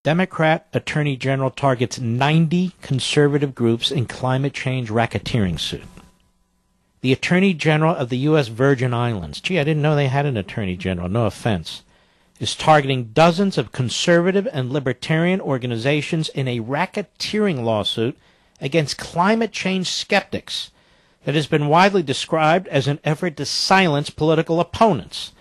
Democrat Attorney General targets 90 conservative groups in climate change racketeering suit. The Attorney General of the U.S. Virgin Islands, gee, I didn't know they had an Attorney General, no offense, is targeting dozens of conservative and libertarian organizations in a racketeering lawsuit against climate change skeptics that has been widely described as an effort to silence political opponents.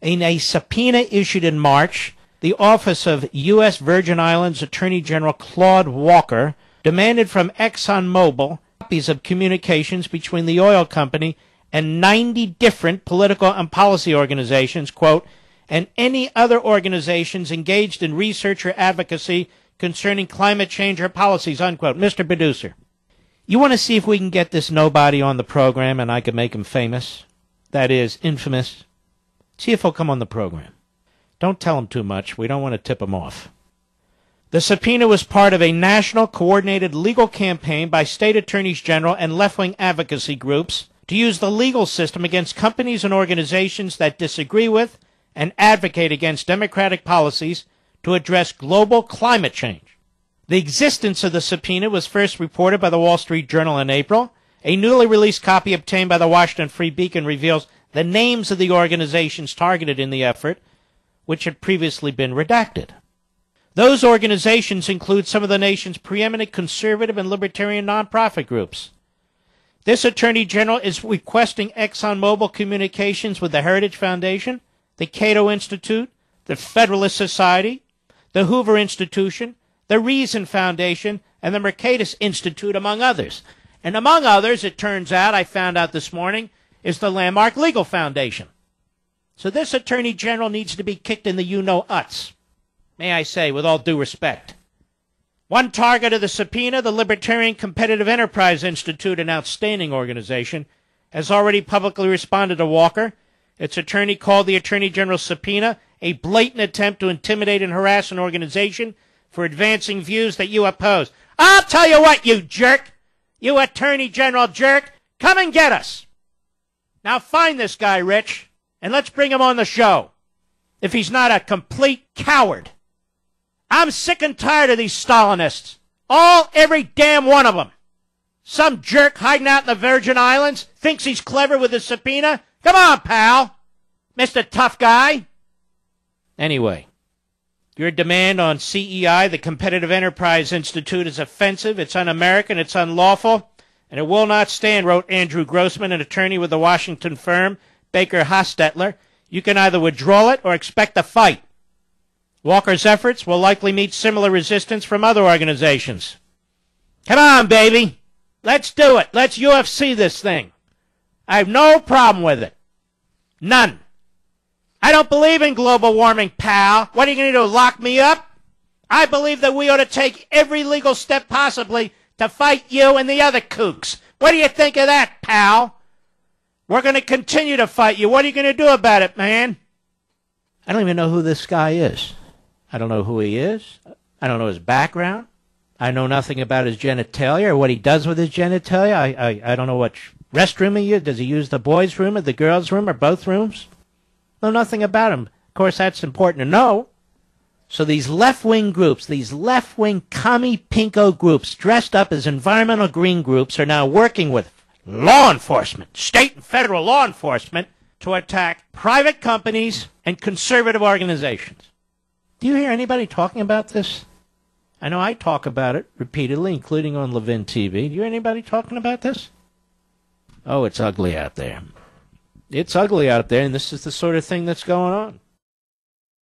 In a subpoena issued in March, the Office of U.S. Virgin Islands Attorney General Claude Walker demanded from ExxonMobil copies of communications between the oil company and 90 different political and policy organizations, quote, and any other organizations engaged in research or advocacy concerning climate change or policies, unquote. Mr. Producer, you want to see if we can get this nobody on the program and I can make him famous? That is, infamous. See if he'll come on the program. Don't tell him too much. We don't want to tip him off. The subpoena was part of a national coordinated legal campaign by state attorneys general and left-wing advocacy groups to use the legal system against companies and organizations that disagree with and advocate against democratic policies to address global climate change. The existence of the subpoena was first reported by the Wall Street Journal in April. A newly released copy obtained by the Washington Free Beacon reveals the names of the organizations targeted in the effort, which had previously been redacted. Those organizations include some of the nation's preeminent conservative and libertarian nonprofit groups. This Attorney General is requesting ExxonMobil communications with the Heritage Foundation, the Cato Institute, the Federalist Society, the Hoover Institution, the Reason Foundation, and the Mercatus Institute, among others. And among others, it turns out, I found out this morning, is the Landmark Legal Foundation. So this Attorney General needs to be kicked in the you-know-uts, may I say, with all due respect. One target of the subpoena, the Libertarian Competitive Enterprise Institute, an outstanding organization, has already publicly responded to Walker. Its attorney called the Attorney General's subpoena a blatant attempt to intimidate and harass an organization for advancing views that you oppose. I'll tell you what, you jerk, you Attorney General jerk, come and get us. Now find this guy, Rich, and let's bring him on the show, if he's not a complete coward. I'm sick and tired of these Stalinists. Every damn one of them. Some jerk hiding out in the Virgin Islands thinks he's clever with his subpoena. Come on, pal, Mr. Tough Guy. Anyway, your demand on CEI, the Competitive Enterprise Institute, is offensive, it's un-American, it's unlawful, and it will not stand, wrote Andrew Grossman, an attorney with the Washington firm Baker Hostetler. You can either withdraw it or expect a fight. Walker's efforts will likely meet similar resistance from other organizations. Come on, baby. Let's do it. Let's UFC this thing. I have no problem with it. None. I don't believe in global warming, pal. What are you going to do, lock me up? I believe that we ought to take every legal step possibly to fight you and the other kooks. What do you think of that, pal? We're going to continue to fight you. What are you going to do about it, man? I don't even know who this guy is. I don't know who he is. I don't know his background. I know nothing about his genitalia or what he does with his genitalia. I don't know what restroom he uses. Does he use the boys' room or the girls' room or both rooms? I know nothing about him. Of course, that's important to know. So these left-wing groups, these left-wing commie pinko groups dressed up as environmental green groups are now working with law enforcement, state and federal law enforcement, to attack private companies and conservative organizations. Do you hear anybody talking about this? I know I talk about it repeatedly, including on Levin TV. Do you hear anybody talking about this? Oh, it's ugly out there. It's ugly out there, and this is the sort of thing that's going on.